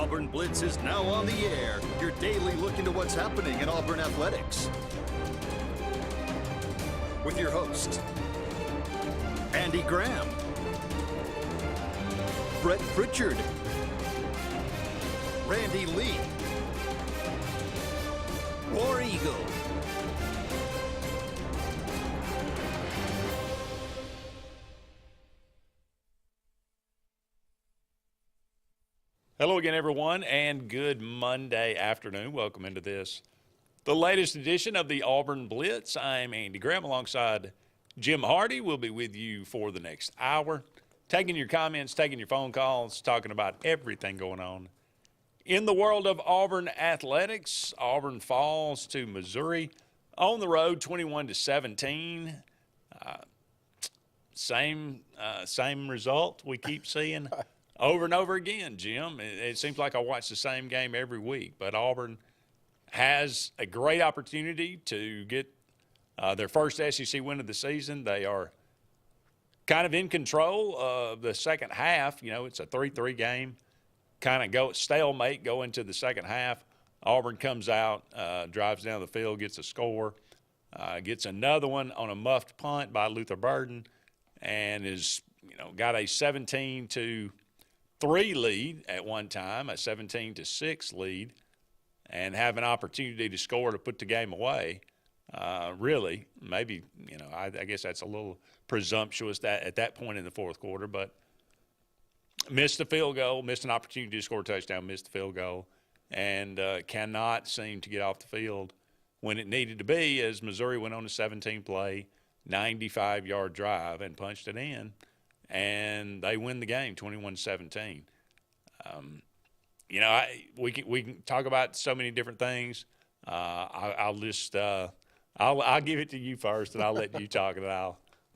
Auburn Blitz is now on the air, your daily look into what's happening in Auburn athletics. With your hosts, Andy Graham, Brett Pritchard, Randy Lee, War Eagle. Hello again, everyone, and good Monday afternoon. Welcome into this, the latest edition of the Auburn Blitz. I'm Andy Graham alongside Jim Hardy. We'll be with you for the next hour, taking your comments, taking your phone calls, talking about everything going on in the world of Auburn athletics. Auburn falls to Missouri on the road, 21-17. Same result we keep seeing over and over again, Jim. It seems like I watch the same game every week, but Auburn has a great opportunity to get their first SEC win of the season. They are kind of in control of the second half. You know, it's a 3-3 game. Kind of go stalemate, go into the second half. Auburn comes out, drives down the field, gets a score, gets another one on a muffed punt by Luther Burden, and got a 17-3 lead at one time, a 17-6 lead, and have an opportunity to score to put the game away. Really, maybe, I guess that's a little presumptuous at that point in the fourth quarter, but missed the field goal, missed an opportunity to score a touchdown, missed the field goal, and cannot seem to get off the field when it needed to be, as Missouri went on a 17-play, 95-yard drive and punched it in. And they win the game, 21-17. We can talk about so many different things. I'll give it to you first, and I'll let you talk, and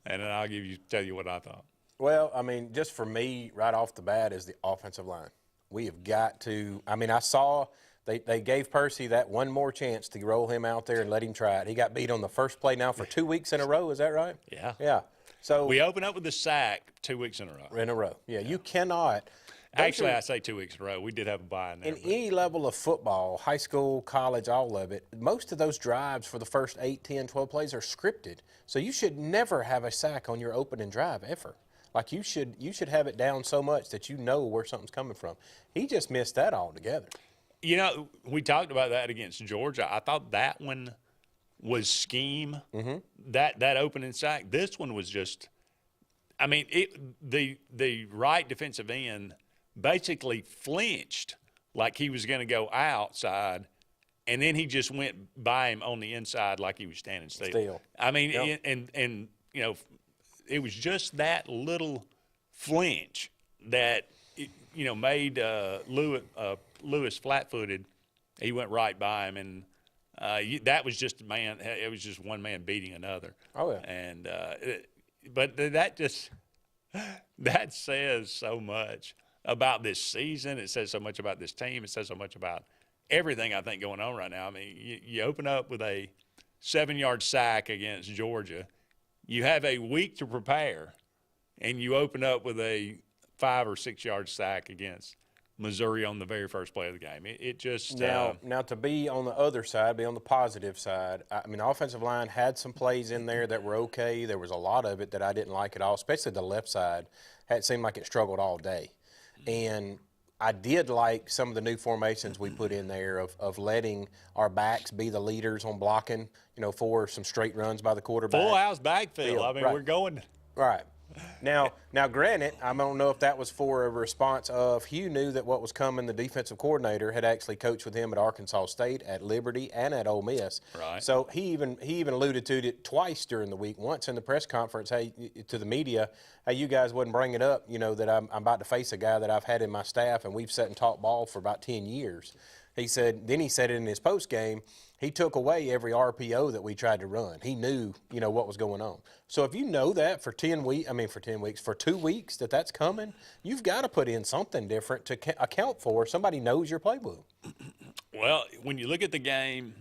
then I'll tell you what I thought. Well, I mean, just for me, right off the bat is the offensive line. We have got to. I mean, I saw they gave Percy that one more chance to roll him out there and let him try it. He got beat on the first play now for 2 weeks in a row. Is that right? Yeah. Yeah. So we open up with a sack 2 weeks in a row. Yeah, you cannot. Actually, I say 2 weeks in a row. We did have a bye in there. In any level of football, high school, college, all of it, most of those drives for the first 8, 10, 12 plays are scripted. So you should never have a sack on your opening drive ever. Like you should have it down so much that you know where something's coming from. He just missed that altogether. We talked about that against Georgia. I thought that one was scheme, that opening sack. This one was just, the right defensive end basically flinched like he was going to go outside, and then he just went by him on the inside like he was standing still. Yep. It was just that little flinch that made Lewis flat-footed. He went right by him, and that was just it was just one man beating another. Oh yeah. And but that says so much about this season. It says so much about this team. It says so much about everything I think going on right now. I mean, you open up with a 7-yard sack against Georgia. You have a week to prepare, and you open up with a 5 or 6 yard sack against Missouri on the very first play of the game. It just now to be on the other side, be on the positive side. I mean, the offensive line had some plays in there that were okay. There was a lot of it that I didn't like at all, especially the left side. It seemed like it struggled all day, and I did like some of the new formations we put in there of letting our backs be the leaders on blocking, for some straight runs by the quarterback. Full house backfield. I mean, right. We're going. Right. Now, granted, I don't know if that was for a response of Hugh knew that what was coming. The defensive coordinator had actually coached with him at Arkansas State, at Liberty, and at Ole Miss. Right. So he even alluded to it twice during the week. Once in the press conference, hey, to the media, hey, you guys wouldn't bring it up, that I'm about to face a guy that I've had in my staff, and we've sat and talked ball for about 10 years. He said it in his post game. He took away every RPO that we tried to run. He knew, what was going on. So if you know that for 2 weeks that's coming, you've got to put in something different to account for. Somebody knows your playbook. Well, when you look at the game,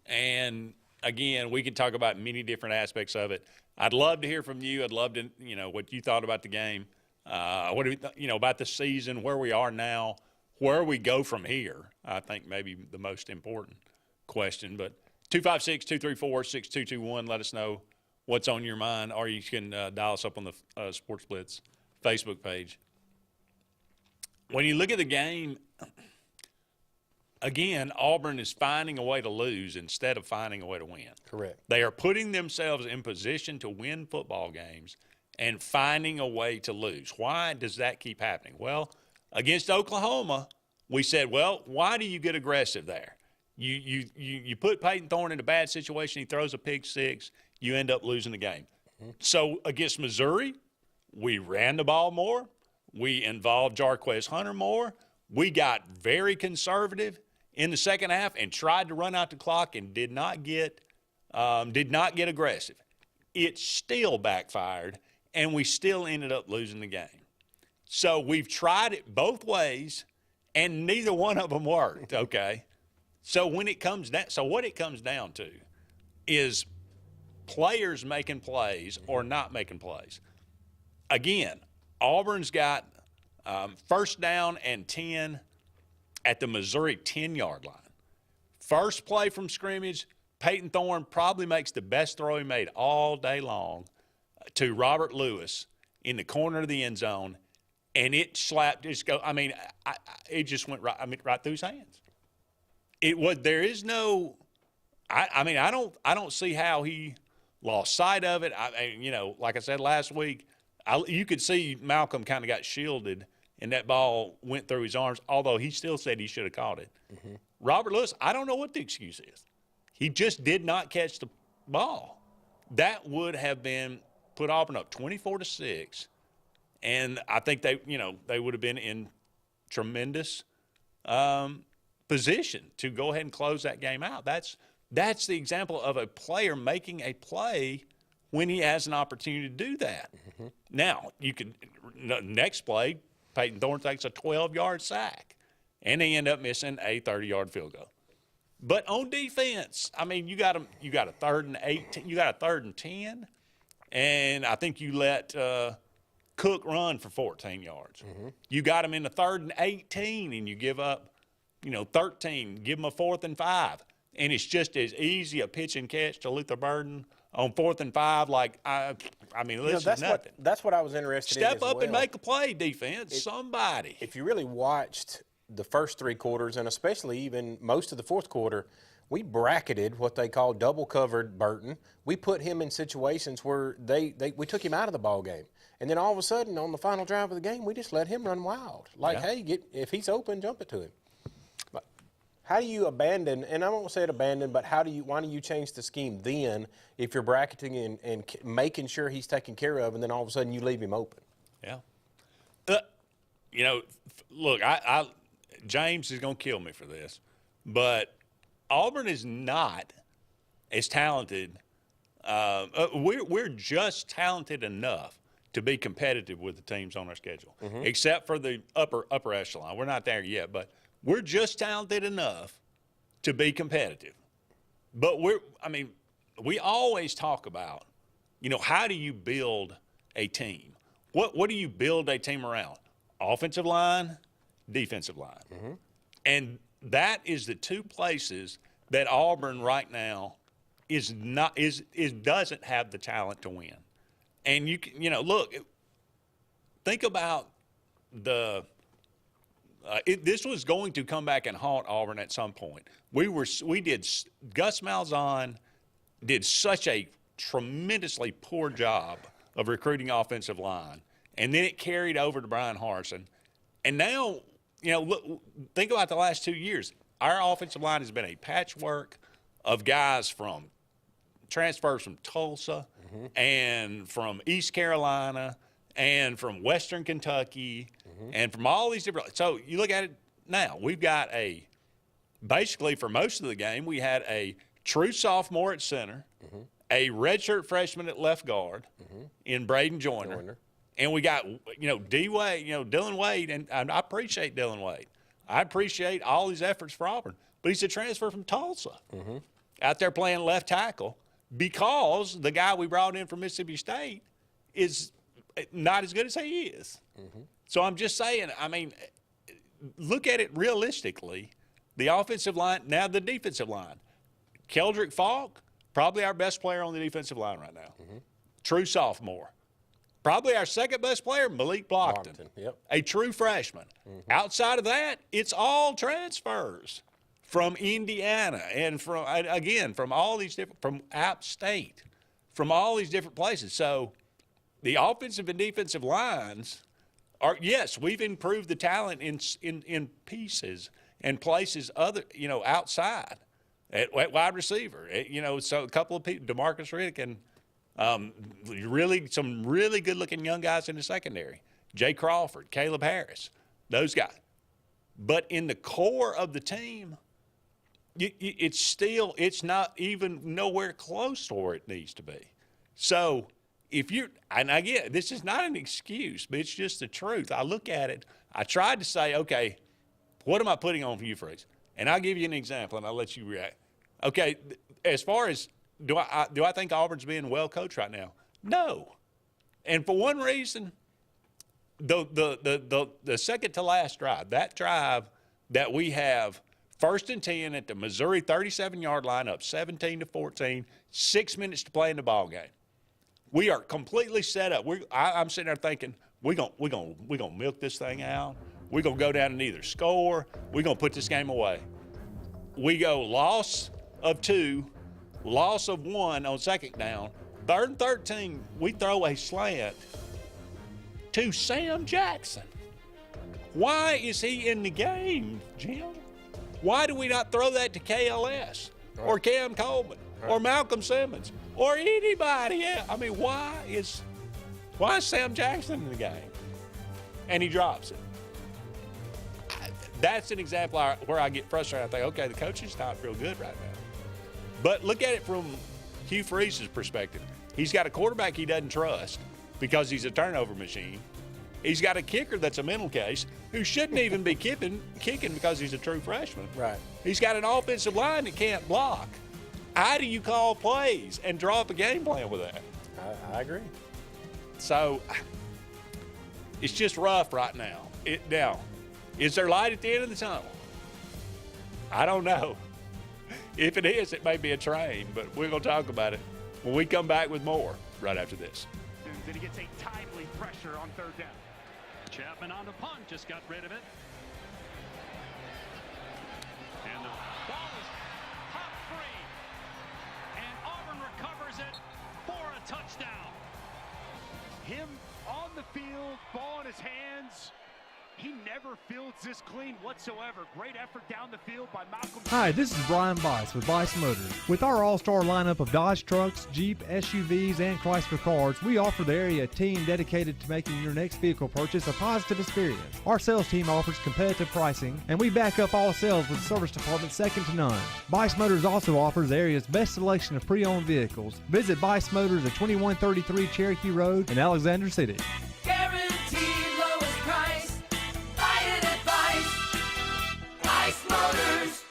and again, we could talk about many different aspects of it. I'd love to hear from you. I'd love to, what you thought about the game. What do you about the season, where we are now. where we go from here, I think maybe the most important question. But 256-234-6221, let us know what's on your mind, or you can dial us up on the Sports Blitz Facebook page. When you look at the game, again, Auburn is finding a way to lose instead of finding a way to win. Correct. They are putting themselves in position to win football games and finding a way to lose. Why does that keep happening? Well, against Oklahoma, we said, well, why do you get aggressive there? You put Peyton Thorne in a bad situation, he throws a pick six, you end up losing the game. So against Missouri, we ran the ball more. We involved Jarquez Hunter more. We got very conservative in the second half and tried to run out the clock and did not get aggressive. It still backfired, and we still ended up losing the game. So we've tried it both ways, and neither one of them worked, okay? So what it comes down to is players making plays or not making plays. Again, Auburn's got first down and 10 at the Missouri 10-yard line. First play from scrimmage, Peyton Thorne probably makes the best throw he made all day long to Robert Lewis in the corner of the end zone, and it slapped. It just went right through his hands. There is no. I don't see how he lost sight of it. Like I said last week, you could see Malcolm kind of got shielded, and that ball went through his arms, although he still said he should have caught it. Mm-hmm. Robert Lewis, I don't know what the excuse is. He just did not catch the ball. That would have been put Auburn up 24-6, and I think they would have been in tremendous position to go ahead and close that game out. That's the example of a player making a play when he has an opportunity to do that. Mm-hmm. Now, next play, Peyton Thorne takes a 12-yard sack, and they end up missing a 30-yard field goal. But on defense, you got a 3rd and 8, you got a 3rd and 10, and I think you let Cook run for 14 yards. Mm-hmm. You got him in the 3rd and 18, and you give up, 13, give him a 4th and 5, and it's just as easy a pitch and catch to Luther Burden on 4th and 5. That's what I was interested in. Step up and make a play, defense. Somebody. If you really watched the first 3 quarters, and especially even most of the fourth quarter, we bracketed what they call double covered Burton. We put him in situations where we took him out of the ball game, and then all of a sudden on the final drive of the game, we just let him run wild. If he's open, jump it to him. But how do you abandon? And I won't say it abandon, but why do you change the scheme then if you're bracketing and making sure he's taken care of, and then all of a sudden you leave him open? Yeah. Look, James is going to kill me for this, but Auburn is not as talented. We're just talented enough to be competitive with the teams on our schedule, mm-hmm. except for the upper echelon. We're not there yet, but we're just talented enough to be competitive. But we always talk about, how do you build a team? What do you build a team around? Offensive line, defensive line. Mm-hmm. And that is the 2 places that Auburn right now doesn't have the talent to win. And think about this was going to come back and haunt Auburn at some point. Gus Malzahn did such a tremendously poor job of recruiting offensive line, and then it carried over to Brian Harsin. And now, look, think about the last 2 years. Our offensive line has been a patchwork of guys from transfers from Tulsa mm-hmm. and from East Carolina and from Western Kentucky mm-hmm. and from all these different – so you look at it now. We've got basically for most of the game, we had a true sophomore at center, mm-hmm. a redshirt freshman at left guard mm-hmm. in Braden Joyner. And we got, D-Wade, Dylan Wade, and I appreciate Dylan Wade. I appreciate all his efforts for Auburn. But he's a transfer from Tulsa mm-hmm. out there playing left tackle because the guy we brought in from Mississippi State is not as good as he is. Mm-hmm. So I'm just saying, look at it realistically. The offensive line, now the defensive line. Keldrick Falk, probably our best player on the defensive line right now. True sophomore. Probably our second best player, Malik Blockton. Yep. A true freshman. Outside of that, it's all transfers from Indiana and from all these different, from App State, from all these different places. So the offensive and defensive lines are, yes, we've improved the talent in pieces and places outside at wide receiver. So a couple of people, DeMarcus Riddick and some really good-looking young guys in the secondary. Jay Crawford, Caleb Harris, those guys. But in the core of the team, it's not even nowhere close to where it needs to be. So and again, this is not an excuse, but it's just the truth. I look at it, I tried to say, okay, what am I putting on you, Freeze? And I'll give you an example, and I'll let you react. Okay, as far as do I think Auburn's being well coached right now? No. And for one reason, the second to last drive, that drive that we have 1st and 10 at the Missouri 37-yard line, up 17-14, 6 minutes to play in the ball game. We are completely set up. I'm sitting there thinking, we're gonna milk this thing out. We're gonna go down and either score. We're gonna put this game away. We go loss of 2. Loss of 1 on second down. 3rd and 13, we throw a slant to Sam Jackson. Why is he in the game, Jim? Why do we not throw that to KLS or Cam Coleman or Malcolm Simmons or anybody else? I mean, why is Sam Jackson in the game? And he drops it. That's an example where I get frustrated. I think, okay, the coaching's not real good right now. But look at it from Hugh Freeze's perspective. He's got a quarterback he doesn't trust because he's a turnover machine. He's got a kicker that's a mental case who shouldn't even be kicking because he's a true freshman. Right. He's got an offensive line that can't block. How do you call plays and draw up a game plan with that? I agree. So it's just rough right now. Now, is there light at the end of the tunnel? I don't know. If it is, it may be a train, but we're going to talk about it when we come back with more right after this. And he gets a timely pressure on 3rd down. Chapman on the punt, just got rid of it. And the ball is popped free. And Auburn recovers it for a touchdown. Him on the field, ball in his hands. He never fields this clean whatsoever. Great effort down the field by Malcolm. Hi, this is Brian Bice with Bice Motors. With our all-star lineup of Dodge trucks, Jeep, SUVs, and Chrysler cars, we offer the area a team dedicated to making your next vehicle purchase a positive experience. Our sales team offers competitive pricing, and we back up all sales with service department second to none. Bice Motors also offers the area's best selection of pre-owned vehicles. Visit Bice Motors at 2133 Cherokee Road in Alexander City. Guaranteed lowest price. Buy it at Bice Motors.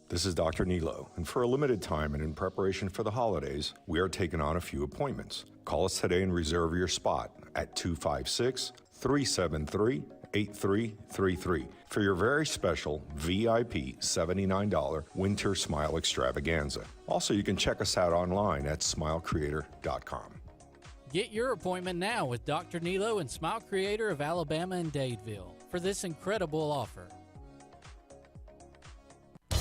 This is Dr. Nilo, and for a limited time and in preparation for the holidays, we are taking on a few appointments. Call us today and reserve your spot at 256-373-8333 for your very special VIP $79 Winter Smile Extravaganza. Also, you can check us out online at smilecreator.com. Get your appointment now with Dr. Nilo and Smile Creator of Alabama and Dadeville for this incredible offer.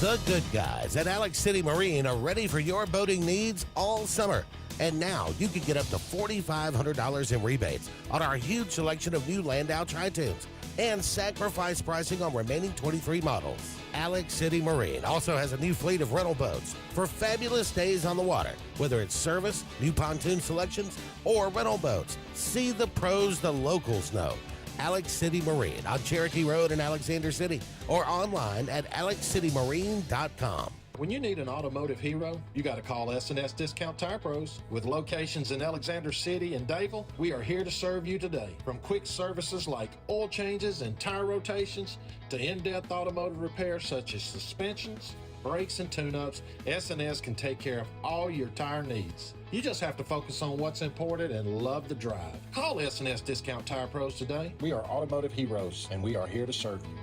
The good guys at Alex City Marine are ready for your boating needs all summer. And now you can get up to $4,500 in rebates on our huge selection of new Landau Tri-Tunes and sacrifice pricing on remaining 23 models. Alex City Marine also has a new fleet of rental boats for fabulous days on the water, whether it's service, new pontoon selections, or rental boats. See the pros the locals know. Alex City Marine on Cherokee Road in Alexander City or online at alexcitymarine.com. When you need an automotive hero, you got to call S&S Discount Tire Pros. With locations in Alexander City and Dadeville, we are here to serve you today. From quick services like oil changes and tire rotations to in-depth automotive repairs such as suspensions, brakes, and tune-ups, S&S can take care of all your tire needs. You just have to focus on what's important and love the drive. Call S&S Discount Tire Pros today. We are automotive heroes, and we are here to serve you.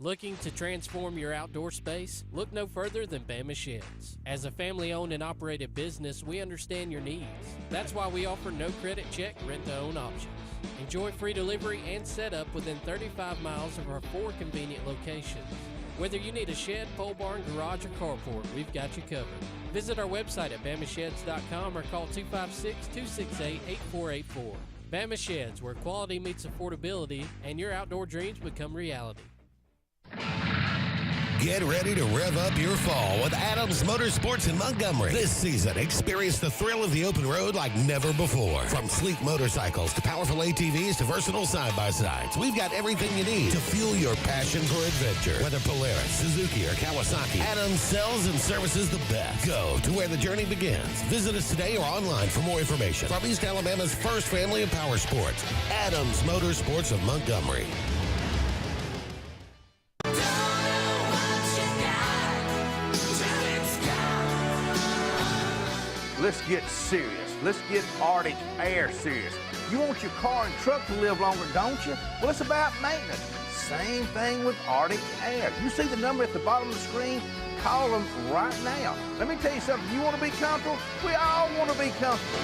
Looking to transform your outdoor space? Look no further than Bama Sheds. As a family-owned and operated business, we understand your needs. That's why we offer no credit check rent-to-own options. Enjoy free delivery and setup within 35 miles of our 4 convenient locations. Whether you need a shed, pole barn, garage, or carport, we've got you covered. Visit our website at bamasheds.com or call 256-268-8484. Bama Sheds, where quality meets affordability and your outdoor dreams become reality. Get ready to rev up your fall with Adams Motorsports in Montgomery. This season, experience the thrill of the open road like never before. From sleek motorcycles to powerful ATVs to versatile side-by-sides, we've got everything you need to fuel your passion for adventure. Whether Polaris, Suzuki, or Kawasaki, Adams sells and services the best. Go to where the journey begins. Visit us today or online for more information. From East Alabama's first family of power sports, Adams Motorsports of Montgomery. Let's get serious. Let's get Arctic Air serious. You want your car and truck to live longer, don't you? Well, it's about maintenance. Same thing with Arctic Air. You see the number at the bottom of the screen? Call them right now. Let me tell you something. You want to be comfortable? We all want to be comfortable.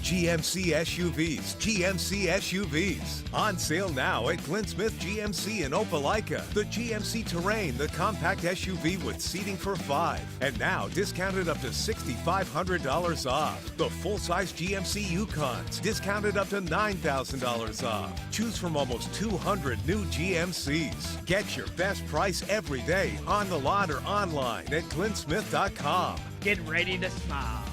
GMC SUVs, GMC SUVs. On sale now at Glenn Smith GMC in Opelika. The GMC Terrain, the compact SUV with seating for 5. And now discounted up to $6,500 off. The full-size GMC Yukons, discounted up to $9,000 off. Choose from almost 200 new GMCs. Get your best price every day on the lot or online at glennsmith.com. Get ready to smile.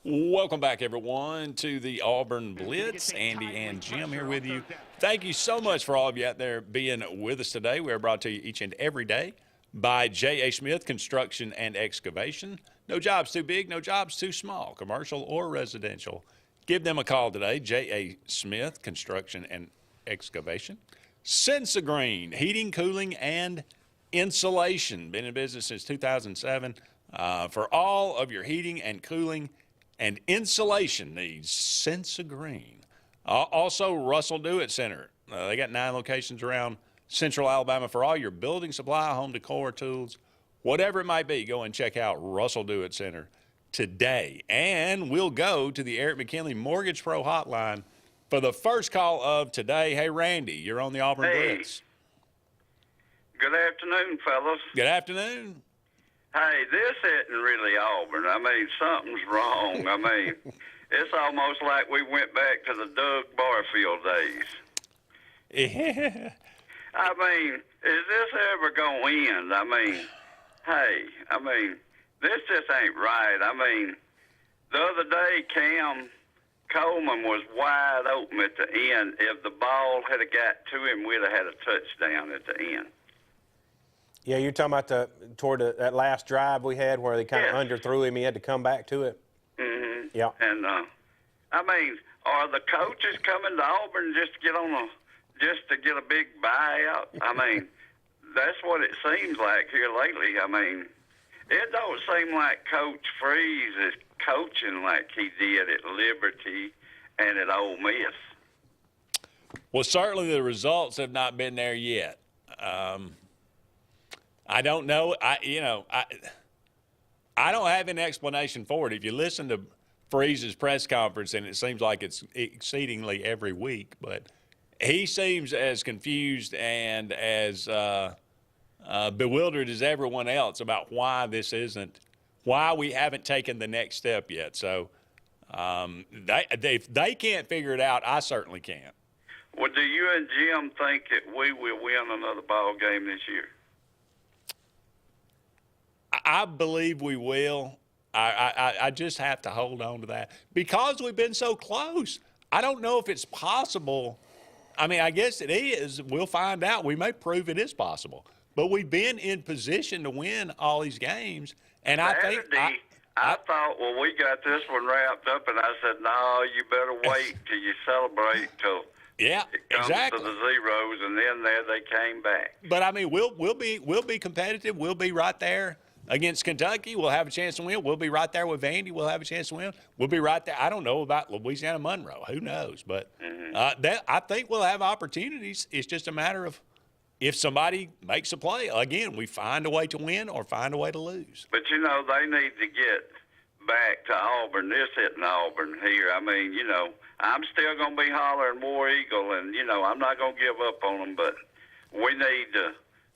Welcome back, everyone, to the Auburn Blitz. Andy and Jim here with you. Thank you so much for all of you out there being with us today. We are brought to you each and every day by J.A. Smith Construction and Excavation. No job's too big, no job's too small, commercial or residential. Give them a call today, J.A. Smith Construction and Excavation. Sensa Green, heating, cooling, and insulation. Been in business since 2007 for all of your heating and cooling and insulation needs. Sensa Green. Also, Russell Dewitt Center. They got 9 locations around Central Alabama for all your building supply, home decor, tools, whatever it might be. Go and check out Russell Dewitt Center today. And we'll go to the Eric McKinley Mortgage Pro Hotline for the first call of today. Hey, Randy, you're on the Auburn Blitz. Good afternoon, fellas. Good afternoon. Hey, this isn't really Auburn. I mean, something's wrong. I mean, it's almost like we went back to the Doug Barfield days. Yeah. I mean, is this ever going to end? I mean, hey, this just ain't right. I mean, the other day, Cam Coleman was wide open at the end. If the ball had got to him, we'd have had a touchdown at the end. Yeah, you're talking about that last drive we had where they kind of underthrew him. He had to come back to it. Mm-hmm. Yeah. And I mean, are the coaches coming to Auburn just to get a big buyout? I mean, that's what it seems like here lately. I mean, it don't seem like Coach Freeze is coaching like he did at Liberty and at Ole Miss. Well, certainly the results have not been there yet. I don't know. I don't have an explanation for it. If you listen to Freeze's press conference, and it seems like it's exceedingly every week, but he seems as confused and as bewildered as everyone else about why we haven't taken the next step yet. So if they can't figure it out, I certainly can't. Well, do you and Jim think that we will win another ball game this year? I believe we will. I just have to hold on to that because we've been so close. I don't know if it's possible. I mean, I guess it is. We'll find out. We may prove it is possible. but we've been in position to win all these games. And I think I thought, well, we got this one wrapped up, and I said, no, you better wait till you celebrate till it comes to the zeros, and then there they came back. But I mean, we'll be competitive. We'll be right there against Kentucky. We'll have a chance to win. We'll be right there with Vandy. We'll have a chance to win. We'll be right there. I don't know about Louisiana Monroe. Who knows? But I think we'll have opportunities. It's just a matter of if somebody makes a play. Again, we find a way to win or find a way to lose. But, you know, they need to get back to Auburn. This hitting Auburn here. I mean, you know, I'm still going to be hollering War Eagle, and, you know, I'm not going to give up on them, but we need to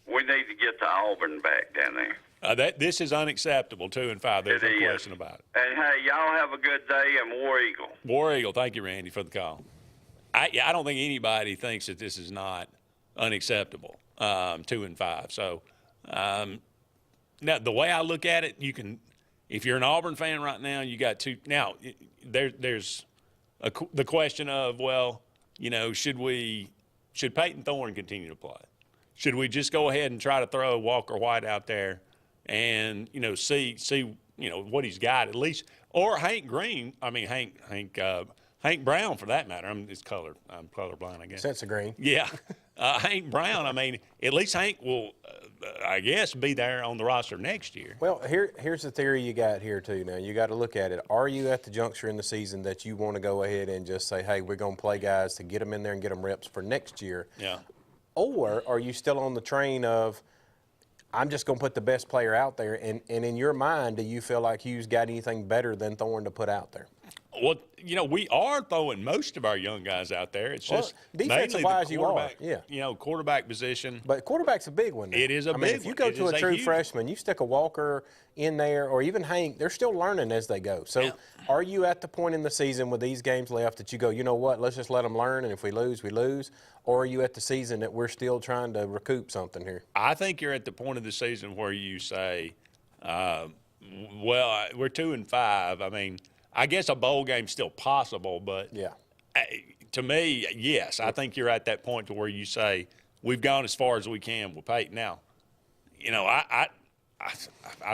get to Auburn back down there. This is unacceptable, 2-5. There's no question about it. And, hey, y'all have a good day, and War Eagle. War Eagle. Thank you, Randy, for the call. I don't think anybody thinks that this is not unacceptable, 2-5. So now the way I look at it, you can, if you're an Auburn fan right now, you got two. Now there's the question of, well, you know, should Peyton Thorne continue to play? Should we just go ahead and try to throw Walker White out there and, you know, see you know what he's got at least, or Hank Brown for that matter. I'm colorblind, I guess. Sense of green. Yeah. Hank Brown, I mean, at least Hank will, I guess, be there on the roster next year. Well, here's the theory you got here, too. Now, you got to look at it. Are you at the juncture in the season that you want to go ahead and just say, hey, we're going to play guys to get them in there and get them reps for next year? Yeah. Or are you still on the train of, I'm just going to put the best player out there, and in your mind, do you feel like Hughes got anything better than Thorne to put out there? Well, you know, we are throwing most of our young guys out there. It's just defensive-wise, you are. Yeah. You know, quarterback position. But quarterback's a big one now. It is a big one. If you go to a true freshman, you stick a Walker in there, or even Hank, they're still learning as they go. So are you at the point in the season with these games left that you go, you know what, let's just let them learn, and if we lose, we lose? Or are you at the season that we're still trying to recoup something here? I think you're at the point of the season where you say, well, we're 2-5. I mean, I guess a bowl game's still possible, but to me, yes, I think you're at that point to where you say we've gone as far as we can with Peyton. Now, you know, I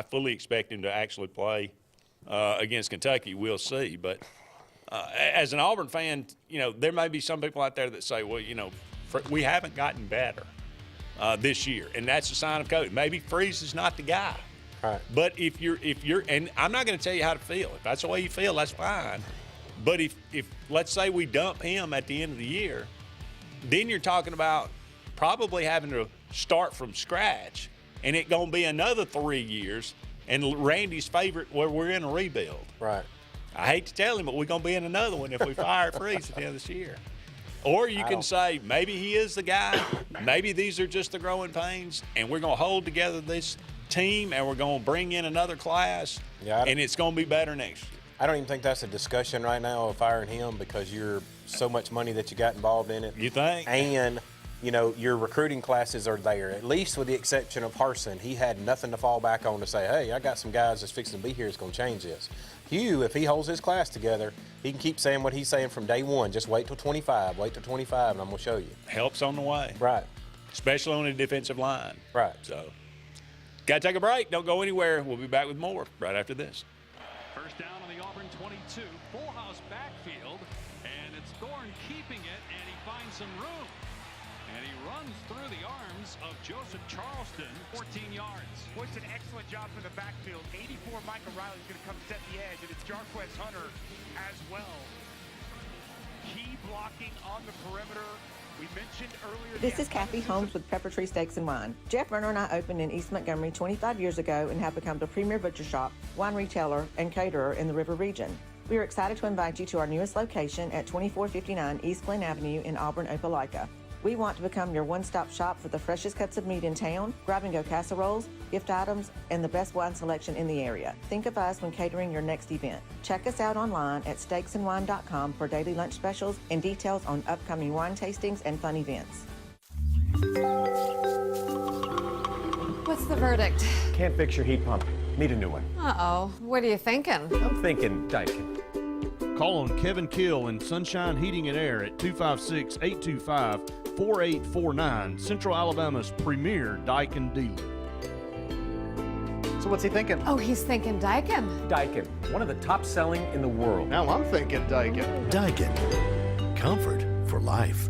fully expect him to actually play against Kentucky. We'll see, but as an Auburn fan, you know, there may be some people out there that say, well, you know, we haven't gotten better this year, and that's a sign of coach. Maybe Freeze is not the guy. Right. But if you're, and I'm not going to tell you how to feel. If that's the way you feel, that's fine. But if let's say we dump him at the end of the year, then you're talking about probably having to start from scratch, and it's going to be another 3 years. And Randy's favorite, where we're in a rebuild. Right. I hate to tell him, but we're going to be in another one if we fire Freeze at the end of this year. Or you can say maybe he is the guy. Maybe these are just the growing pains, and we're going to hold together this team, and we're going to bring in another class, and it's going to be better next year. I don't even think that's a discussion right now of firing him, because you're so much money that you got involved in it. You think? And, you know, your recruiting classes are there, at least with the exception of Harsin. He had nothing to fall back on to say, hey, I got some guys that's fixing to be here that's going to change this. Hugh, if he holds his class together, he can keep saying what he's saying from day one. Just wait till 25, and I'm going to show you. Help's on the way. Right. Especially on the defensive line. Right. So, got to take a break. Don't go anywhere. We'll be back with more right after this. First down on the Auburn 22. Full house backfield, and it's Thorne keeping it, and he finds some room. And he runs through the arms of Joseph Charleston, 14 yards. Was an excellent job from the backfield. 84 Micah Riley's going to come set the edge, and it's Jarquez Hunter as well. Key blocking on the perimeter. We mentioned earlier. This is Kathy Holmes with Pepper Tree Steaks and Wine. Jeff Verner and I opened in East Montgomery 25 years ago and have become the premier butcher shop, wine retailer, and caterer in the River region. We are excited to invite you to our newest location at 2459 East Glen Avenue in Auburn, Opelika. We want to become your one-stop shop for the freshest cuts of meat in town, grab-and-go casseroles, gift items, and the best wine selection in the area. Think of us when catering your next event. Check us out online at steaksandwine.com for daily lunch specials and details on upcoming wine tastings and fun events. What's the verdict? Can't fix your heat pump. Need a new one. Uh-oh. What are you thinking? I'm thinking Daikin. Call on Kevin Kill and Sunshine Heating and Air at 256-825-4849, Central Alabama's premier Daikin dealer. So what's he thinking? Oh, he's thinking Daikin. Daikin, one of the top selling in the world. Now I'm thinking Daikin. Daikin, comfort for life.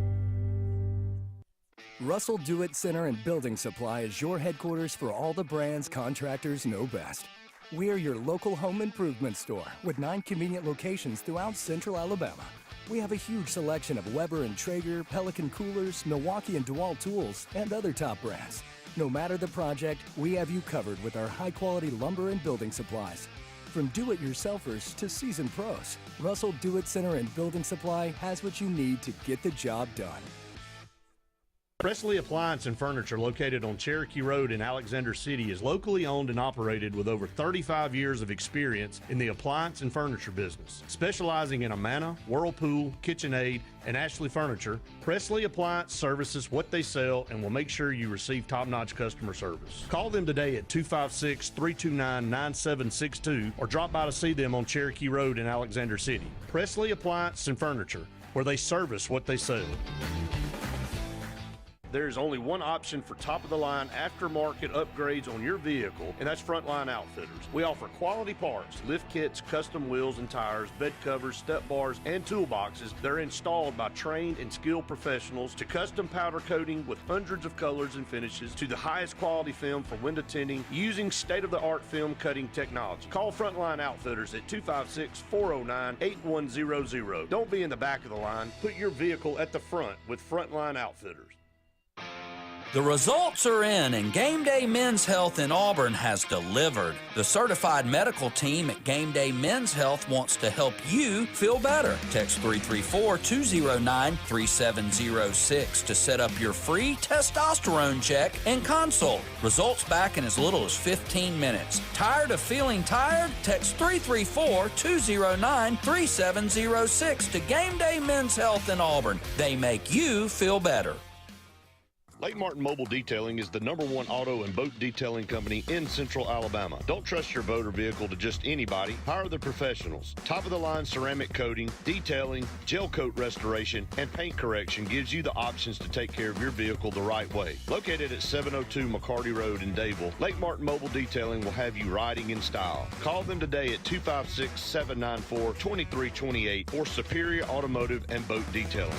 Russell Do-It Center and Building Supply is your headquarters for all the brands contractors know best. We're your local home improvement store with 9 convenient locations throughout Central Alabama. We have a huge selection of Weber and Traeger, Pelican coolers, Milwaukee and DeWalt tools, and other top brands. No matter the project, we have you covered with our high-quality lumber and building supplies. From do-it-yourselfers to seasoned pros, Russell Do-It Center and Building Supply has what you need to get the job done. Presley Appliance and Furniture, located on Cherokee Road in Alexander City, is locally owned and operated with over 35 years of experience in the appliance and furniture business. Specializing in Amana, Whirlpool, KitchenAid, and Ashley Furniture, Presley Appliance services what they sell and will make sure you receive top-notch customer service. Call them today at 256-329-9762 or drop by to see them on Cherokee Road in Alexander City. Presley Appliance and Furniture, where they service what they sell. There's only one option for top-of-the-line aftermarket upgrades on your vehicle, and that's Frontline Outfitters. We offer quality parts, lift kits, custom wheels and tires, bed covers, step bars, and toolboxes. They're installed by trained and skilled professionals, to custom powder coating with hundreds of colors and finishes, to the highest quality film for window tinting using state-of-the-art film cutting technology. Call Frontline Outfitters at 256-409-8100. Don't be in the back of the line. Put your vehicle at the front with Frontline Outfitters. The results are in, and Game Day Men's Health in Auburn has delivered. The certified medical team at Game Day Men's Health wants to help you feel better. Text 334-209-3706 to set up your free testosterone check and consult. Results back in as little as 15 minutes. Tired of feeling tired? Text 334-209-3706 to Game Day Men's Health in Auburn. They make you feel better. Lake Martin Mobile Detailing is the #1 auto and boat detailing company in Central Alabama. Don't trust your boat or vehicle to just anybody. Hire the professionals. Top-of-the-line ceramic coating, detailing, gel coat restoration, and paint correction gives you the options to take care of your vehicle the right way. Located at 702 McCarty Road in Dadeville, Lake Martin Mobile Detailing will have you riding in style. Call them today at 256-794-2328 for superior automotive and boat detailing.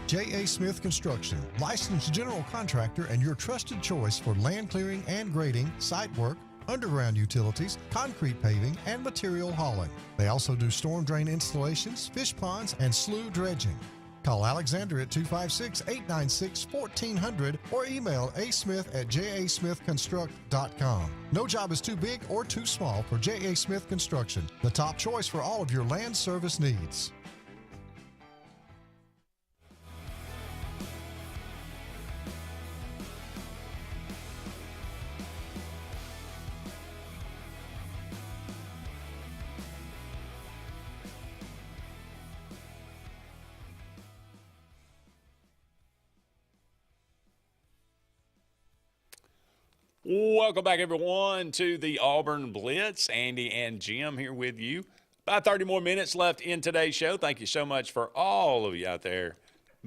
J.A. Smith Construction, licensed general contractor and your trusted choice for land clearing and grading, site work, underground utilities, concrete paving, and material hauling. They also do storm drain installations, fish ponds, and slough dredging. Call Alexander at 256-896-1400 or email asmith@jasmithconstruct.com. No job is too big or too small for J.A. Smith Construction, the top choice for all of your land service needs. Welcome back, everyone, to the Auburn Blitz. Andy and Jim here with you. About 30 more minutes left in today's show. Thank you so much for all of you out there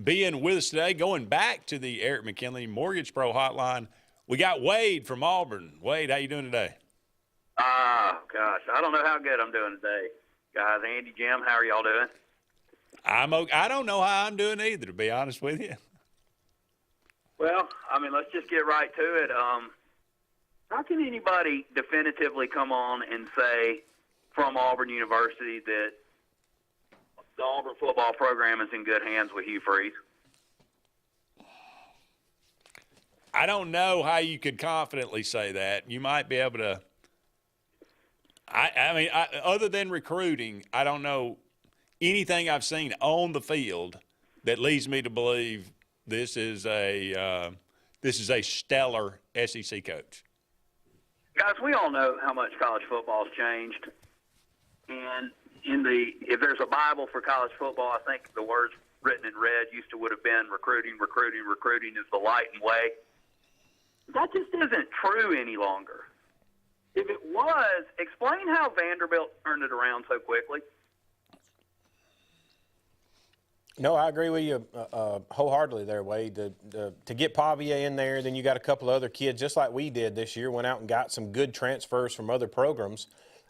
being with us today. Going back to the Eric McKinley Mortgage Pro Hotline, we got Wade from Auburn. Wade, how you doing today? Gosh, I don't know how good I'm doing today. Guys, Andy, Jim, how are y'all doing? I'm okay. I don't know how I'm doing either, to be honest with you. Well, I mean, let's just get right to it. How can anybody definitively come on and say from Auburn University that the Auburn football program is in good hands with Hugh Freeze? I don't know how you could confidently say that. You might be able to. I mean, other than recruiting, I don't know anything I've seen on the field that leads me to believe this is a stellar SEC coach. Guys, we all know how much college football has changed. And if there's a Bible for college football, I think the words written in red would have been recruiting is the light and way. That just isn't true any longer. If it was, explain how Vanderbilt turned it around so quickly. No, I agree with you wholeheartedly there, Wade. To get Pavia in there, then you got a couple of other kids, just like we did this year, went out and got some good transfers from other programs.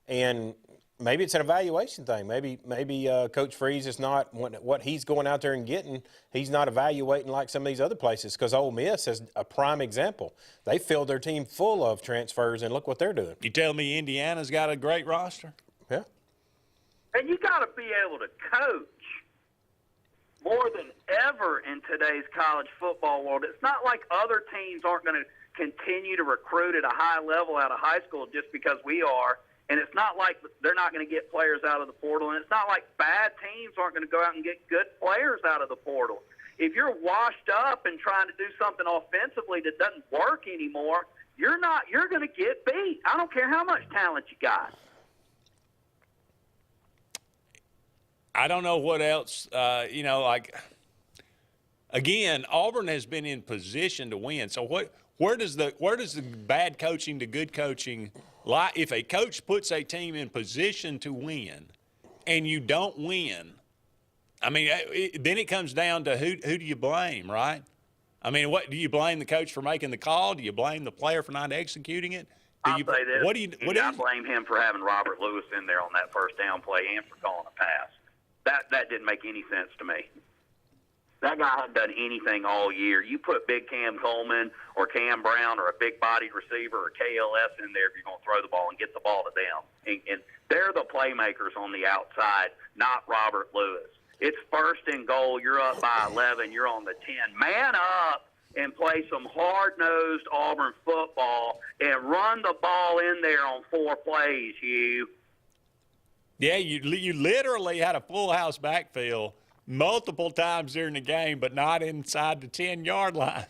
And maybe it's an evaluation thing. Maybe Coach Freeze is not what he's going out there and getting. He's not evaluating like some of these other places, because Ole Miss is a prime example. They filled their team full of transfers, and look what they're doing. You tell me Indiana's got a great roster? Yeah. And you got to be able to coach more than ever in today's college football world. It's not like other teams aren't going to continue to recruit at a high level out of high school just because we are. And it's not like they're not going to get players out of the portal. And it's not like bad teams aren't going to go out and get good players out of the portal. If you're washed up and trying to do something offensively that doesn't work anymore, you're going to get beat. I don't care how much talent you got. I don't know what else, again, Auburn has been in position to win. So where does the bad coaching to good coaching lie? If a coach puts a team in position to win and you don't win, I mean, then it comes down to who do you blame, right? I mean, what do you blame the coach for making the call? Do you blame the player for not executing it? I'll say this. I blame him for having Robert Lewis in there on that first down play and for calling a pass. That didn't make any sense to me. That guy hasn't done anything all year. You put big Cam Coleman or Cam Brown or a big-bodied receiver or KLS in there if you're going to throw the ball and get the ball to them. And they're the playmakers on the outside, not Robert Lewis. It's first and goal. You're up by 11. You're on the 10. Man up and play some hard-nosed Auburn football and run the ball in there on 4 plays, Hugh. Yeah, you literally had a full house backfield multiple times during the game, but not inside the 10-yard line.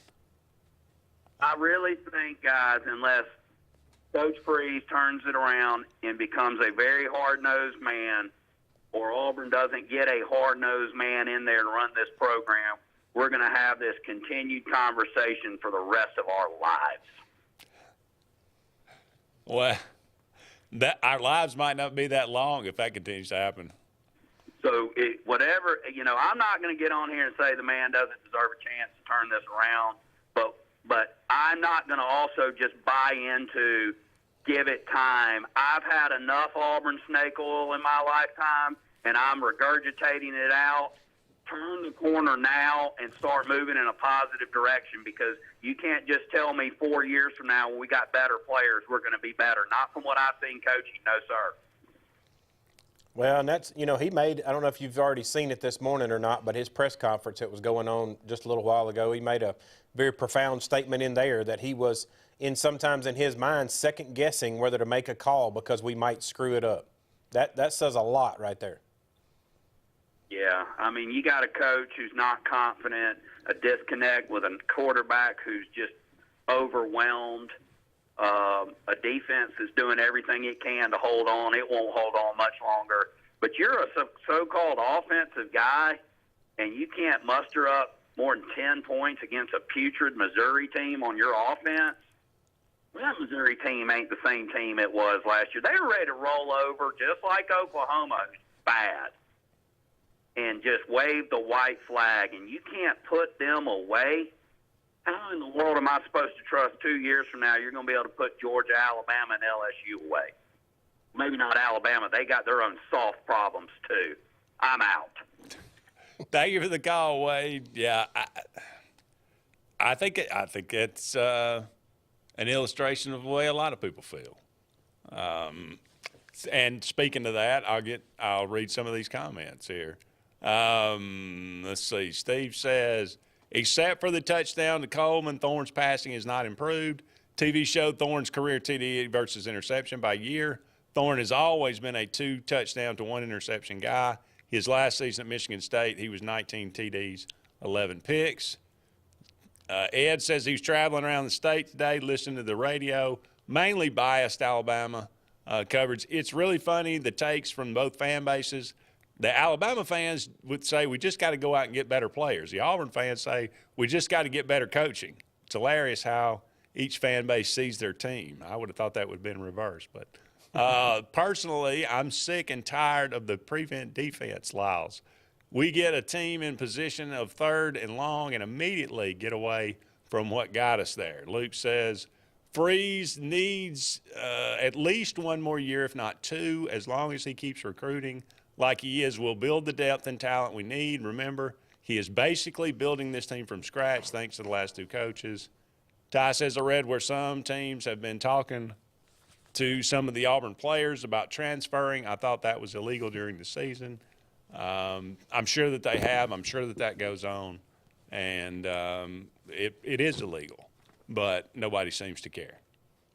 I really think, guys, unless Coach Freeze turns it around and becomes a very hard-nosed man, or Auburn doesn't get a hard-nosed man in there to run this program, we're going to have this continued conversation for the rest of our lives. Well, our lives might not be that long if that continues to happen. So I'm not going to get on here and say the man doesn't deserve a chance to turn this around, but I'm not going to also just buy into give it time. I've had enough Auburn snake oil in my lifetime, and I'm regurgitating it out. Turn the corner now and start moving in a positive direction, because you can't just tell me 4 years from now when we got better players we're going to be better. Not from what I've seen coaching, no, sir. Well, and that's, he made, I don't know if you've already seen it this morning or not, but his press conference that was going on just a little while ago, he made a very profound statement in there that he was, sometimes in his mind, second-guessing whether to make a call because we might screw it up. That says a lot right there. Yeah, I mean, you got a coach who's not confident, a disconnect with a quarterback who's just overwhelmed. A defense is doing everything it can to hold on. It won't hold on much longer. But you're a so-called offensive guy, and you can't muster up more than 10 points against a putrid Missouri team on your offense. Well, that Missouri team ain't the same team it was last year. They were ready to roll over just like Oklahoma. Bad. And just wave the white flag, and you can't put them away. How in the world am I supposed to trust 2 years from now you're going to be able to put Georgia, Alabama, and LSU away? Maybe not Alabama. They got their own soft problems, too. I'm out. Thank you for the call, Wade. Yeah, I think it's an illustration of the way a lot of people feel. And speaking of that, I'll read some of these comments here. Let's see. Steve says, except for the touchdown to Coleman, Thorne's passing has not improved. TV showed Thorne's career TD versus interception by year. Thorne has always been a 2 touchdown to 1 interception guy. His last season at Michigan State, he was 19 TDs, 11 picks. Ed says he was traveling around the state today, listening to the radio, mainly biased Alabama coverage. It's really funny, the takes from both fan bases. The Alabama fans would say, we just got to go out and get better players. The Auburn fans say, we just got to get better coaching. It's hilarious how each fan base sees their team. I would have thought that would have been reversed. But personally, I'm sick and tired of the prevent defense, Lyles. We get a team in position of third and long and immediately get away from what got us there. Luke says Freeze needs at least one more year, if not two, as long as he keeps recruiting like he is. We'll build the depth and talent we need. Remember, he is basically building this team from scratch thanks to the last two coaches. Ty says, I read where some teams have been talking to some of the Auburn players about transferring. I thought that was illegal during the season. I'm sure that they have. I'm sure that that goes on. And it is illegal, but nobody seems to care.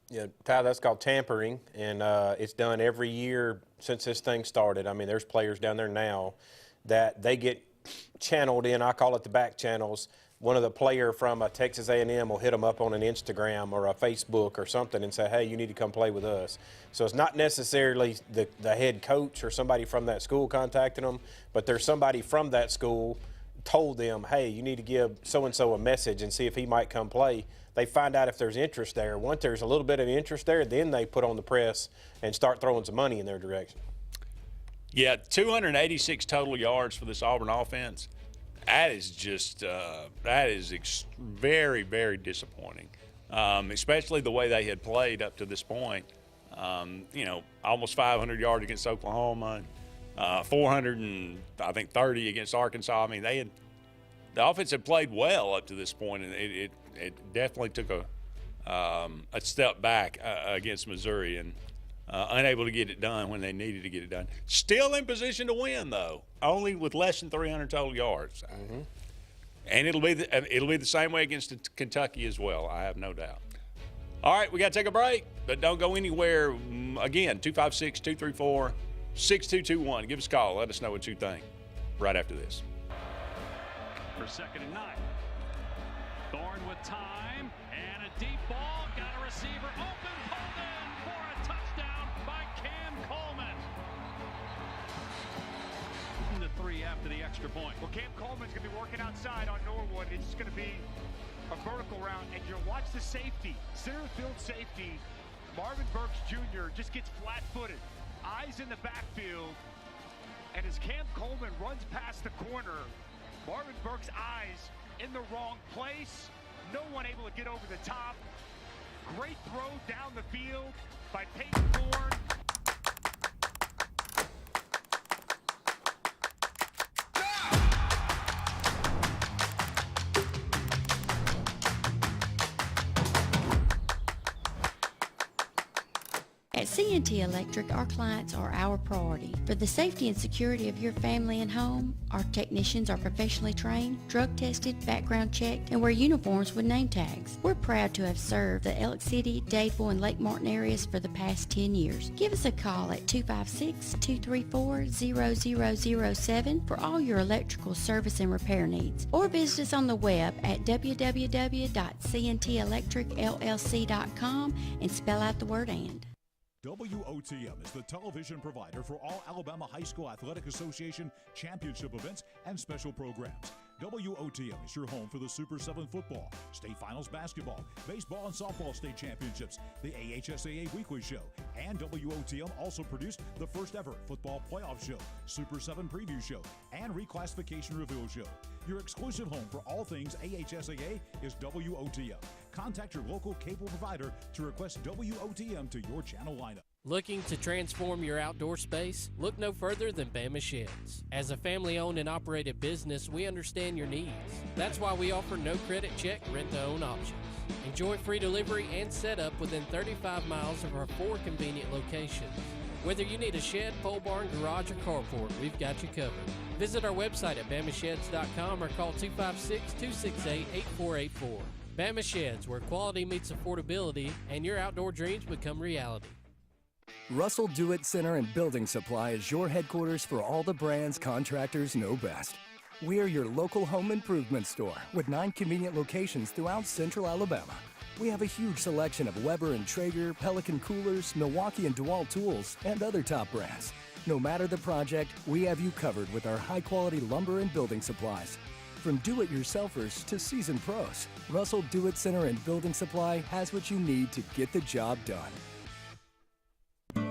Yeah, Ty, that's called tampering, and it's done every year since this thing started. I mean, there's players down there now that they get channeled in. I call it the back channels. One of the player from a Texas A&M will hit them up on an Instagram or a Facebook or something and say, hey, you need to come play with us. So it's not necessarily the head coach or somebody from that school contacting them, but there's somebody from that school told them, hey, you need to give so-and-so a message and see if he might come play. They find out if there's interest there. Once there's a little bit of interest there, then they put on the press and start throwing some money in their direction. Yeah, 286 total yards for this Auburn offense. That is just very, very disappointing, especially the way they had played up to this point. Almost 500 yards against Oklahoma, 430 against Arkansas. I mean, the offense had played well up to this point, and it definitely took a step back against Missouri and unable to get it done when they needed to get it done. Still in position to win, though, only with less than 300 total yards. Mm-hmm. And it'll be the same way against Kentucky as well, I have no doubt. All right, we got to take a break, but don't go anywhere. Again, 256-234-6221. Give us a call. Let us know what you think right after this. For 2nd and 9. Thorne with time and a deep ball. Got a receiver open. Pulled in for a touchdown by Cam Coleman. The 3 after the extra point. Well, Cam Coleman's going to be working outside on Norwood. It's just going to be a vertical route, and you'll watch the safety, center field safety, Marvin Burks Jr. just gets flat-footed, eyes in the backfield, and as Cam Coleman runs past the corner, Marvin Burks' eyes in the wrong place, no one able to get over the top. Great throw down the field by Peyton Thorne. At C&T Electric, our clients are our priority. For the safety and security of your family and home, our technicians are professionally trained, drug tested, background checked, and wear uniforms with name tags. We're proud to have served the Elk City, Dadeville, and Lake Martin areas for the past 10 years. Give us a call at 256-234-0007 for all your electrical service and repair needs, or visit us on the web at www.cntelectricllc.com and spell out the word "and." WOTM is the television provider for all Alabama High School Athletic Association championship events and special programs. WOTM is your home for the Super 7 football, state finals basketball, baseball and softball state championships, the AHSAA weekly show, and WOTM also produced the first ever football playoff show, Super 7 preview show, and reclassification reveal show. Your exclusive home for all things AHSAA is WOTM. Contact your local cable provider to request WOTM to your channel lineup. Looking to transform your outdoor space? Look no further than Bama Sheds. As a family-owned and operated business, we understand your needs. That's why we offer no credit check, rent-to-own options. Enjoy free delivery and setup within 35 miles of our 4 convenient locations. Whether you need a shed, pole barn, garage, or carport, we've got you covered. Visit our website at bamasheds.com or call 256-268-8484. Bama Sheds, where quality meets affordability and your outdoor dreams become reality. Russell Do-It Center and Building Supply is your headquarters for all the brands contractors know best. We are your local home improvement store with 9 convenient locations throughout central Alabama. We have a huge selection of Weber and Traeger, Pelican coolers, Milwaukee and DeWalt tools, and other top brands. No matter the project, we have you covered with our high-quality lumber and building supplies. From do-it-yourselfers to seasoned pros, Russell Do-It Center and Building Supply has what you need to get the job done.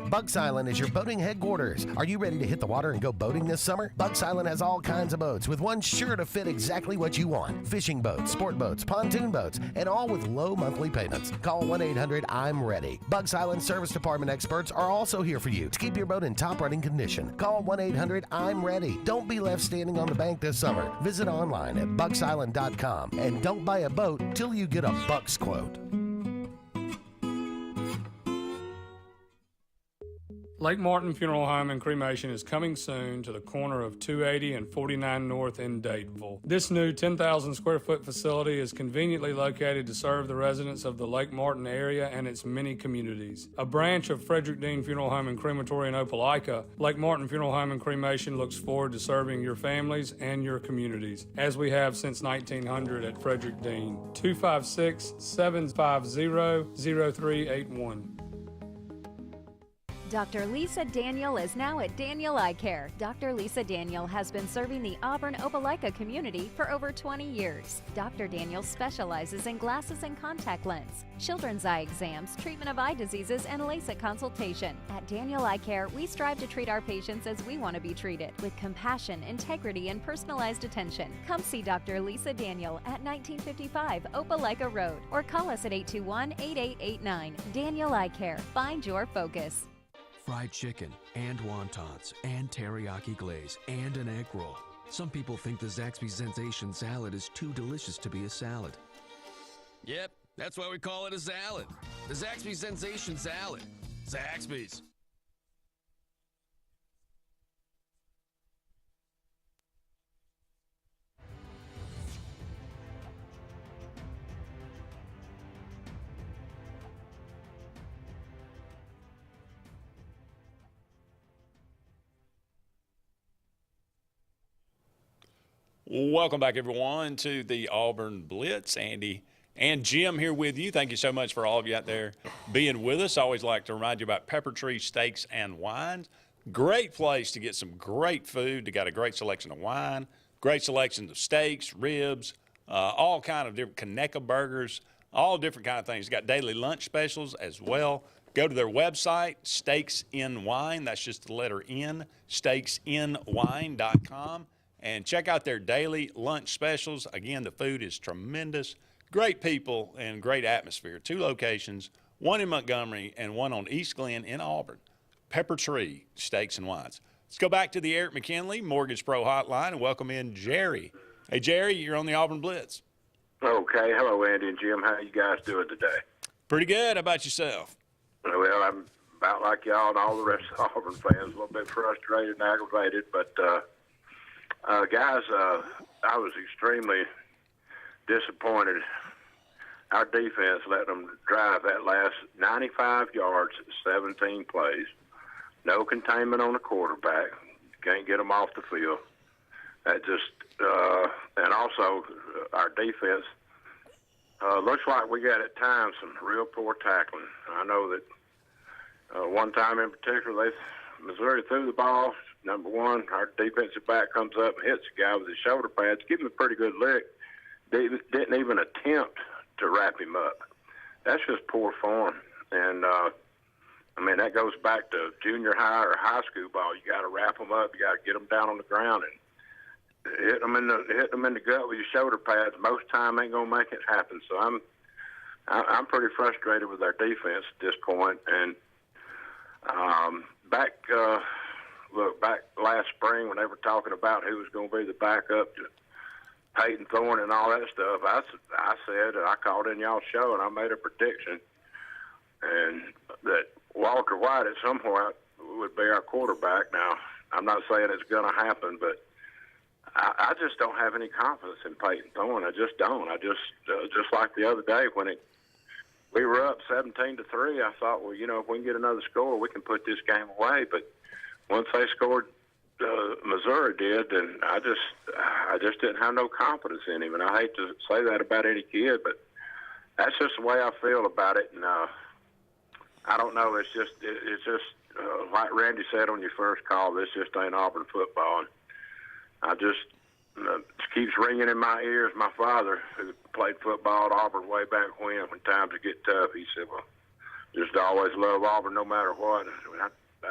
Bucks Island is your boating headquarters. Are you ready to hit the water and go boating this summer? Bucks Island has all kinds of boats, with one sure to fit exactly what you want. Fishing boats, sport boats, pontoon boats, and all with low monthly payments. Call 1-800-I'm-READY. Bucks Island Service Department experts are also here for you to keep your boat in top running condition. Call 1-800-I'm-READY. Don't be left standing on the bank this summer. Visit online at bucksisland.com and don't buy a boat till you get a Bucks quote. Lake Martin Funeral Home and Cremation is coming soon to the corner of 280 and 49 North in Daytonville. This new 10,000 square foot facility is conveniently located to serve the residents of the Lake Martin area and its many communities. A branch of Frederick Dean Funeral Home and Crematory in Opelika, Lake Martin Funeral Home and Cremation looks forward to serving your families and your communities, as we have since 1900 at Frederick Dean. 256-750-0381. Dr. Lisa Daniel is now at Daniel Eye Care. Dr. Lisa Daniel has been serving the Auburn Opelika community for over 20 years. Dr. Daniel specializes in glasses and contact lens, children's eye exams, treatment of eye diseases, and LASIK consultation. At Daniel Eye Care, we strive to treat our patients as we want to be treated, with compassion, integrity, and personalized attention. Come see Dr. Lisa Daniel at 1955 Opelika Road or call us at 821-8889. Daniel Eye Care. Find your focus. Fried chicken and wontons and teriyaki glaze and an egg roll. Some people think the Zaxby's Sensation salad is too delicious to be a salad. Yep, that's why we call it a salad. The Zaxby's Sensation Salad. Zaxby's. Welcome back, everyone, to the Auburn Blitz. Andy and Jim here with you. Thank you so much for all of you out there being with us. I always like to remind you about Pepper Tree Steaks and Wines. Great place to get some great food. They got a great selection of wine, great selection of steaks, ribs, all kind of different Conecuh burgers, all different kind of things. Got daily lunch specials as well. Go to their website, Steaks in Wine. That's just the letter N, steaksinwine.com. And check out their daily lunch specials. Again, the food is tremendous. Great people and great atmosphere. 2 locations, one in Montgomery and one on East Glen in Auburn. Pepper Tree Steaks and Wines. Let's go back to the Eric McKinley Mortgage Pro Hotline and welcome in Jerry. Hey, Jerry, you're on the Auburn Blitz. Okay. Hello, Andy and Jim. How you guys doing today? Pretty good. How about yourself? Well, I'm about like y'all and all the rest of Auburn fans, a little bit frustrated and aggravated, but guys, I was extremely disappointed. Our defense let them drive that last 95 yards, 17 plays. No containment on the quarterback. Can't get them off the field. That just and also our defense looks like we got at times some real poor tackling. I know that one time in particular, Missouri threw the ball. Number one, our defensive back comes up and hits the guy with his shoulder pads, give him a pretty good lick. Didn't even attempt to wrap him up. That's just poor form. And, I mean, that goes back to junior high or high school ball. You got to wrap them up. You got to get them down on the ground and hit them in the gut with your shoulder pads. Most time ain't going to make it happen. So I'm pretty frustrated with our defense at this point. And back last spring when they were talking about who was going to be the backup to Peyton Thorne and all that stuff, I said, and I called in y'all's show and I made a prediction, and that Walter White at some point would be our quarterback. Now, I'm not saying it's going to happen, but I just don't have any confidence in Peyton Thorne. I just don't. I just like the other day when we were up 17-3, I thought, well, you know, if we can get another score, we can put this game away. But once they scored, Missouri did, and I just didn't have no confidence in him. And I hate to say that about any kid, but that's just the way I feel about it. And I don't know. It's just like Randy said on your first call. This just ain't Auburn football. And I just keeps ringing in my ears. My father, who played football at Auburn way back when times would get tough, he said, well, just always love Auburn no matter what.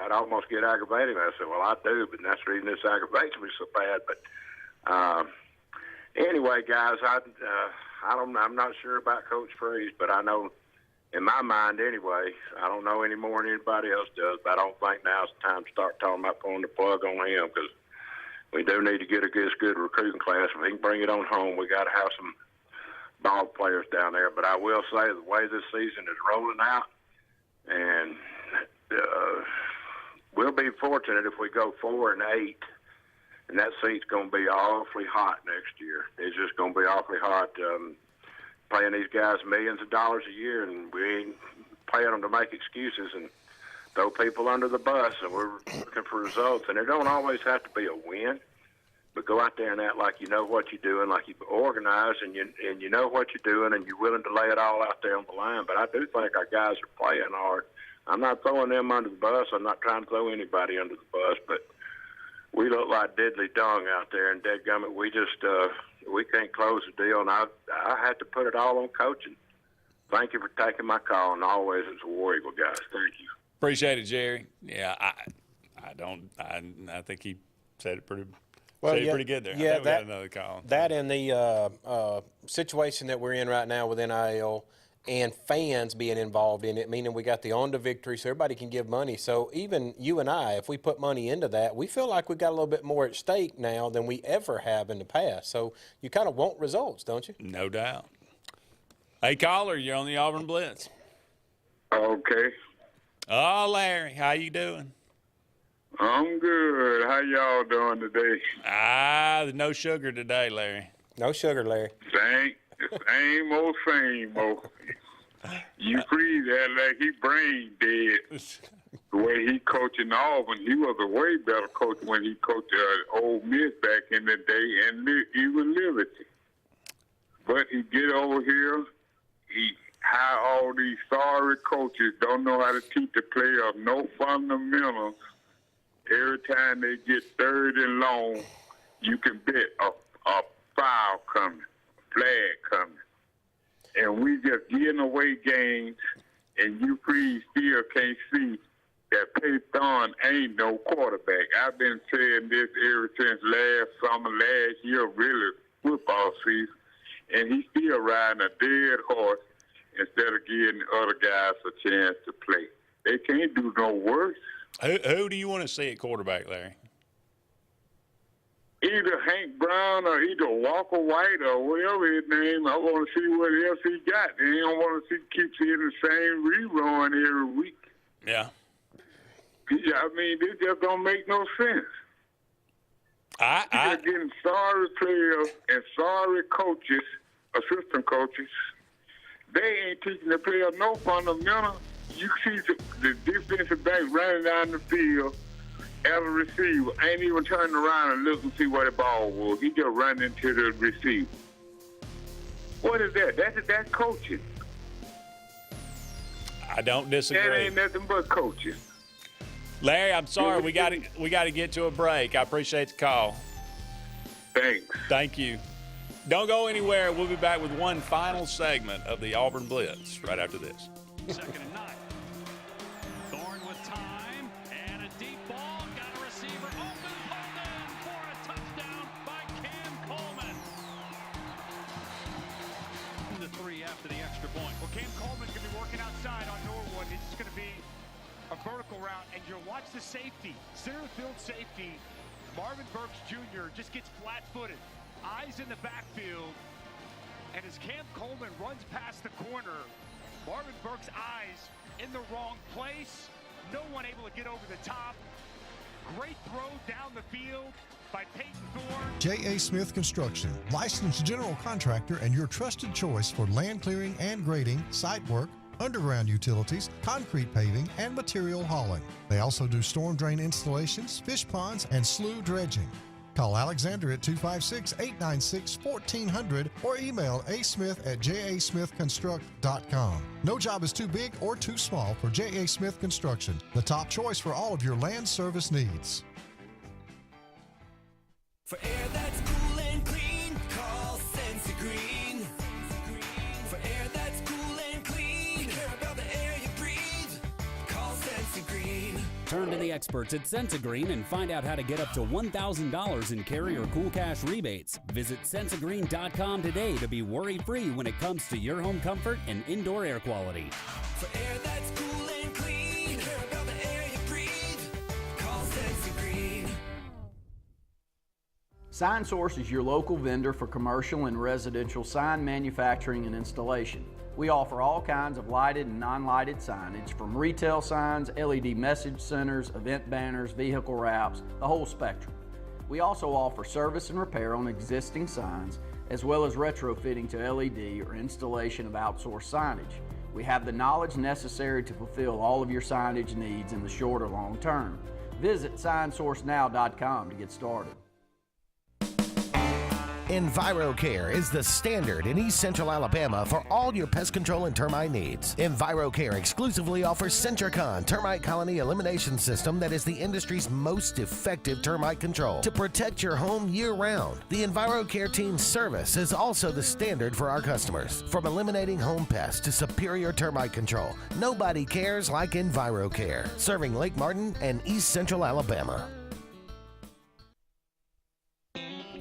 I'd almost get aggravated. I said, well, I do, but that's the reason this aggravates me so bad. But anyway, guys, I'm not sure about Coach Freeze, but I know in my mind anyway, I don't know any more than anybody else does, but I don't think now's the time to start talking about pulling the plug on him, because we do need to get a good recruiting class. If he can bring it on home, we got to have some ball players down there. But I will say the way this season is rolling out, and we'll be fortunate if we go 4-8, and that seat's going to be awfully hot next year. It's just going to be awfully hot. Paying these guys millions of dollars a year, and we ain't paying them to make excuses and throw people under the bus, and we're looking for results. And it don't always have to be a win, but go out there and act like you know what you're doing, like you've organized and you know what you're doing, and you're willing to lay it all out there on the line. But I do think our guys are playing hard. I'm not throwing them under the bus. I'm not trying to throw anybody under the bus, but we look like diddly dong out there, and dadgummit, we just we can't close the deal. And I had to put it all on coaching. Thank you for taking my call, and always it's a War Eagle, guys. Thank you. Appreciate it, Jerry. Yeah, I think he said it pretty. Well, said it pretty good there. Yeah, I think we got another call. That and the situation that we're in right now with NIL and fans being involved in it, meaning we got the On to Victory, so everybody can give money. So even you and I, if we put money into that, we feel like we got a little bit more at stake now than we ever have in the past. So you kind of want results, don't you? No doubt. Hey, caller, you're on the Auburn Blitz. Okay. Oh, Larry, how you doing? I'm good. How y'all doing today? There's no sugar today, Larry. No sugar, Larry. Same old. You Freeze that like he brain dead. The way he coached in Auburn, he was a way better coach when he coached Ole Miss back in the day and even Liberty. But he get over here, he hire all these sorry coaches, don't know how to teach the players no fundamentals. Every time they get third and long, you can bet a foul coming, flag coming. And we just getting away games, and you Freeze still can't see that Payton ain't no quarterback. I've been saying this ever since last summer, last year, really football season, and he's still riding a dead horse instead of giving other guys a chance to play. They can't do no worse. Who do you want to see at quarterback, Larry? Either Hank Brown or either Walker White or whatever his name. I want to see what else he got. And I don't want to keep seeing the same rerun every week. Yeah. I mean, this just don't make no sense. You're getting sorry players and sorry coaches, assistant coaches. They ain't teaching the players no fundamental. You see the defensive back running down the field as a receiver, ain't even turning around and look and see where the ball was. He just running into the receiver. What is that? That's coaching. I don't disagree. That ain't nothing but coaching. Larry, I'm sorry. We got to get to a break. I appreciate the call. Thanks. Thank you. Don't go anywhere. We'll be back with one final segment of the Auburn Blitz right after this. 2nd and 9. Thorne with time and a deep ball. Got a receiver open. Pulled in for a touchdown by Cam Coleman. The 3 after the extra point. Well, Cam Coleman can be working outside on Norwood. It's just going to be a vertical route, and you'll watch the safety, center field safety, Marvin Burks Jr. just gets flat-footed, eyes in the backfield, and as Cam Coleman runs past the corner, Marvin Burks' eyes in the wrong place, no one able to get over the top. Great throw down the field by Peyton Thorne. J.A. Smith Construction, licensed general contractor and your trusted choice for land clearing and grading, site work, underground utilities, concrete paving, and material hauling. They also do storm drain installations, fish ponds, and slough dredging. Call Alexander at 256-896-1400 or email asmith@jasmithconstruct.com. No job is too big or too small for J.A. Smith Construction, the top choice for all of your land service needs. For air that's cool and clean, Turn to the experts at Sensagreen and find out how to get up to $1,000 in carry or cool cash rebates. Visit Sensagreen.com today to be worry-free when it comes to your home comfort and indoor air quality. For air that's cool and clean, care about the air you breathe, call Sensagreen. SignSource is your local vendor for commercial and residential sign manufacturing and installation. We offer all kinds of lighted and non-lighted signage, from retail signs, LED message centers, event banners, vehicle wraps, the whole spectrum. We also offer service and repair on existing signs, as well as retrofitting to LED or installation of outsourced signage. We have the knowledge necessary to fulfill all of your signage needs in the short or long term. Visit signsourcenow.com to get started. EnviroCare is the standard in East Central Alabama for all your pest control and termite needs. EnviroCare exclusively offers Centricon termite colony elimination system that is the industry's most effective termite control to protect your home year-round. The EnviroCare team's service is also the standard for our customers. From eliminating home pests to superior termite control, nobody cares like EnviroCare, serving Lake Martin and East Central Alabama.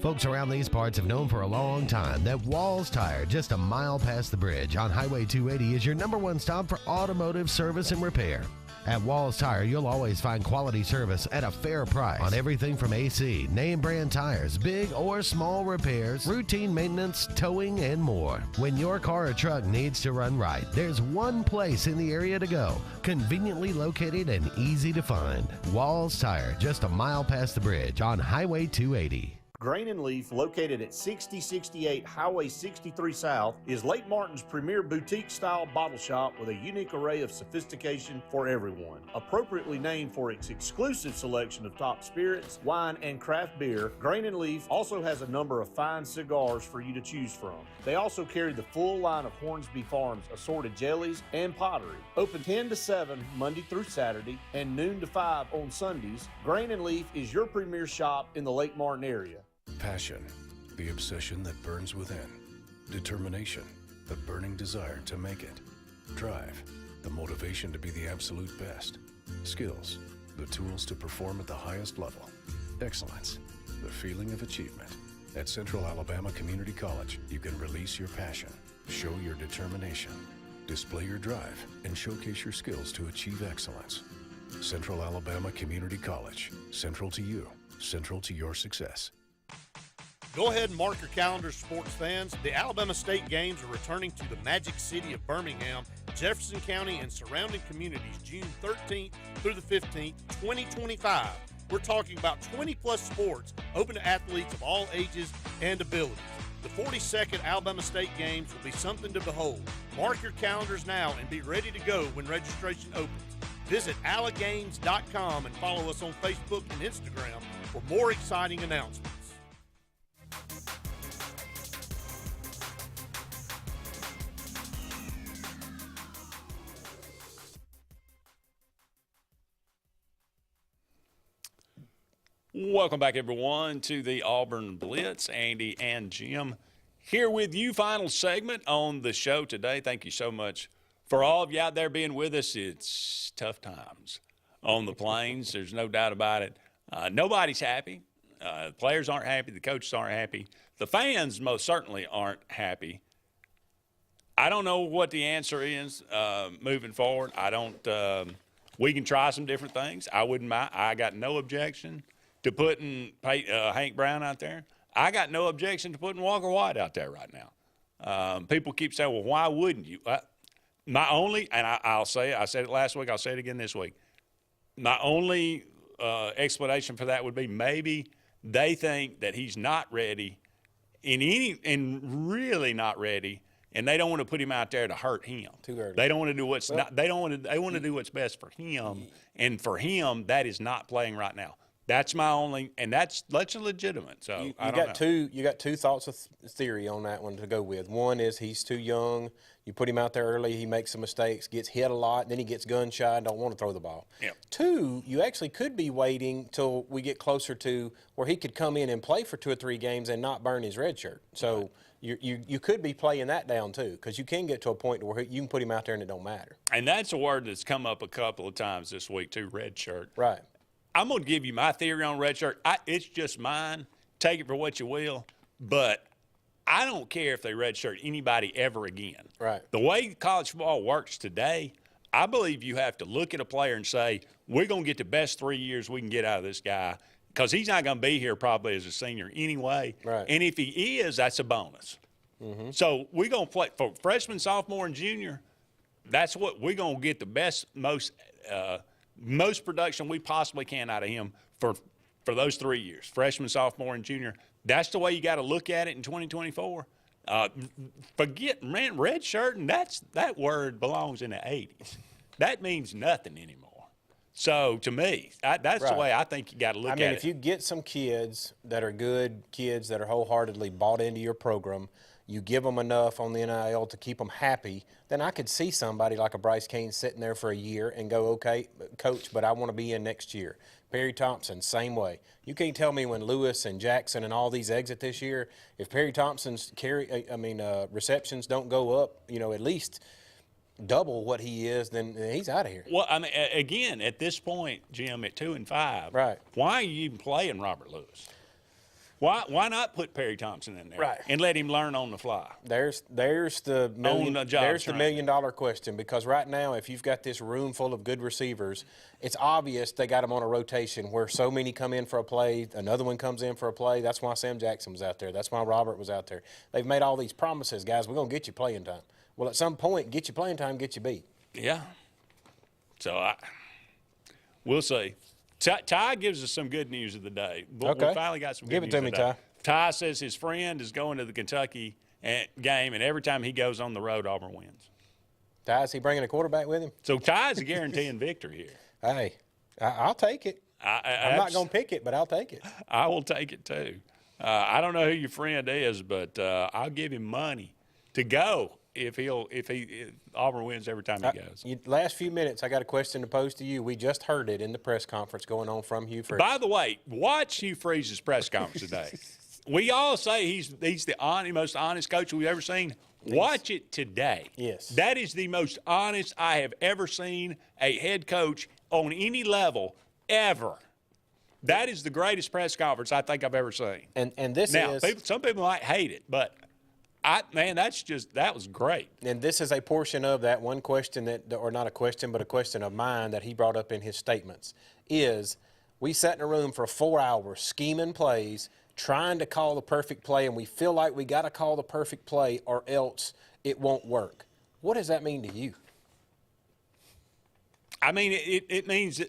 Folks around these parts have known for a long time that Walls Tire, just a mile past the bridge on Highway 280, is your #1 stop for automotive service and repair. At Walls Tire, you'll always find quality service at a fair price on everything from AC, name brand tires, big or small repairs, routine maintenance, towing, and more. When your car or truck needs to run right, there's one place in the area to go, conveniently located and easy to find. Walls Tire, just a mile past the bridge on Highway 280. Grain and Leaf, located at 6068 Highway 63 South, is Lake Martin's premier boutique-style bottle shop with a unique array of sophistication for everyone. Appropriately named for its exclusive selection of top spirits, wine, and craft beer, Grain and Leaf also has a number of fine cigars for you to choose from. They also carry the full line of Hornsby Farms assorted jellies and pottery. Open 10 to 7 Monday through Saturday and noon to 5 on Sundays, Grain and Leaf is your premier shop in the Lake Martin area. Passion, the obsession that burns within. Determination, the burning desire to make it. Drive, the motivation to be the absolute best. Skills, the tools to perform at the highest level. Excellence, the feeling of achievement. At Central Alabama Community College, you can release your passion, show your determination, display your drive, and showcase your skills to achieve excellence. Central Alabama Community College, central to you, central to your success. Go ahead and mark your calendars, sports fans. The Alabama State Games are returning to the Magic City of Birmingham, Jefferson County, and surrounding communities June 13th through the 15th, 2025. We're talking about 20-plus sports open to athletes of all ages and abilities. The 42nd Alabama State Games will be something to behold. Mark your calendars now and be ready to go when registration opens. Visit allagames.com and follow us on Facebook and Instagram for more exciting announcements. Welcome back, everyone, to the Auburn Blitz. Andy and Jim here with you. Final segment on the show today. Thank you so much for all of you out there being with us. It's tough times on the Plains. There's no doubt about it. Nobody's happy. The players aren't happy. The coaches aren't happy. The fans most certainly aren't happy. I don't know what the answer is moving forward. We can try some different things. I wouldn't mind. I got no objection to putting Hank Brown out there. I got no objection to putting Walker White out there right now. People keep saying, well, why wouldn't you? My only, and I'll say it, I said it last week, I'll say it again this week. My only explanation for that would be maybe they think that he's not ready and really not ready, and they don't want to put him out there to hurt him. Too early. They don't want to do what's not. They want to do what's best for him, and for him, that is not playing right now. That's my only, and that's legitimate. So You I don't know. You got two thoughts of theory on that one to go with. One is he's too young. You put him out there early, he makes some mistakes, gets hit a lot, then he gets gun shy and don't want to throw the ball. Yeah. Two, you actually could be waiting till we get closer to where he could come in and play for 2 or 3 games and not burn his red shirt. So you could be playing that down too, because you can get to a point where you can put him out there and it don't matter. And that's a word that's come up a couple of times this week too, red shirt. Right. I'm going to give you my theory on red shirt. It's just mine. Take it for what you will. But I don't care if they red shirt anybody ever again. Right. The way college football works today, I believe you have to look at a player and say, we're going to get the best 3 years we can get out of this guy, because he's not going to be here probably as a senior anyway. Right. And if he is, that's a bonus. Mm-hmm. So we're going to play for freshman, sophomore, and junior. That's what we're going to get the best, most production we possibly can out of him for those 3 years, freshman, sophomore, and junior. That's the way you got to look at it in 2024. Forget, man, red shirt, and that word belongs in the 80s. That means nothing anymore. So to me, that's the way I think you got to look at it. I mean, if you get some kids that are good kids that are wholeheartedly bought into your program, you give them enough on the NIL to keep them happy, then I could see somebody like a Bryce Cain sitting there for a year and go, okay, coach, but I want to be in next year. Perry Thompson, same way. You can't tell me when Lewis and Jackson and all these exit this year, if Perry Thompson's receptions don't go up, at least double what he is, then he's out of here. Well, I mean, again, at this point, Jim, at 2-5, right? Why are you even playing Robert Lewis? Why not put Perry Thompson in there, right, and let him learn on the fly? There's the $1 million question, because right now, if you've got this room full of good receivers, it's obvious they got them on a rotation where so many come in for a play, another one comes in for a play. That's why Sam Jackson was out there. That's why Robert was out there. They've made all these promises, guys. We're gonna get you playing time. Well, at some point, get you playing time, get you beat. Yeah. So we'll see. Ty gives us some good news of the day. Okay. We finally got some good news. Give it to me, Ty. Ty says his friend is going to the Kentucky game, and every time he goes on the road, Auburn wins. Ty, is he bringing a quarterback with him? So Ty's guaranteeing victory here. Hey, I'll take it. I'm not going to pick it, but I'll take it. I will take it too. I don't know who your friend is, but I'll give him money to go if Auburn wins every time he goes. Last few minutes, I got a question to pose to you. We just heard it in the press conference going on from Hugh Freeze. By the way, watch Hugh Freeze's press conference today. We all say he's the most honest coach we've ever seen. Watch it today. Yes. That is the most honest I have ever seen a head coach on any level ever. That is the greatest press conference I think I've ever seen. And this now, is some people might hate it, but that was great. And this is a portion of that one question or not a question, but a question of mine that he brought up in his statements is we sat in a room for 4 hours scheming plays, trying to call the perfect play, and we feel like we got to call the perfect play or else it won't work. What does that mean to you? I mean, it means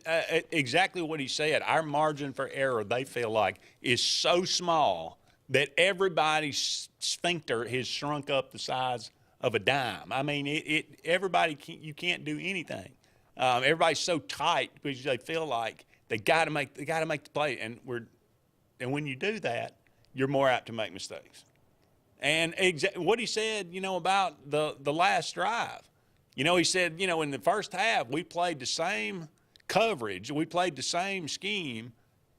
exactly what he said. Our margin for error, they feel like, is so small that everybody's sphincter has shrunk up the size of a dime. I mean, you can't do anything. Everybody's so tight because they feel like they got to make the play, and when you do that, you're more apt to make mistakes. And what he said, about the last drive. He said, in the first half, we played the same coverage, we played the same scheme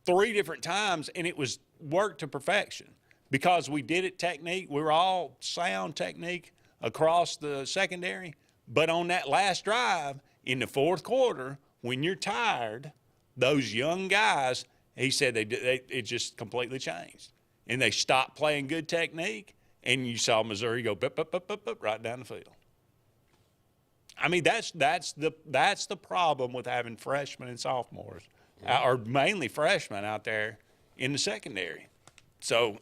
3 different times, and it was worked to perfection because we did it technique. We were all sound technique across the secondary. But on that last drive in the fourth quarter, when you're tired, those young guys, he said it just completely changed. And they stopped playing good technique, and you saw Missouri go right down the field. I mean, that's the problem with having freshmen and sophomores, or mainly freshmen out there in the secondary. So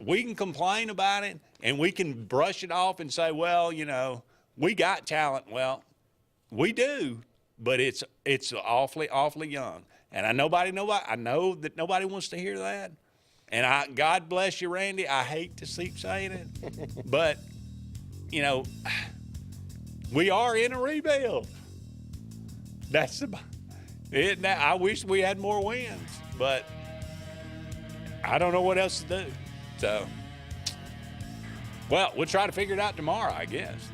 we can complain about it, and we can brush it off and say, well, we got talent. Well, we do, but it's awfully, awfully young. And I know that nobody wants to hear that. And God bless you, Randy. I hate to keep saying it, but, we are in a rebuild. I wish we had more wins. but I don't know what else to do. So, well, we'll try to figure it out tomorrow, I guess.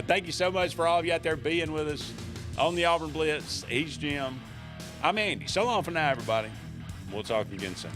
Thank you so much for all of you out there being with us on the Auburn Blitz. He's Jim. I'm Andy. So long for now, everybody. We'll talk again soon.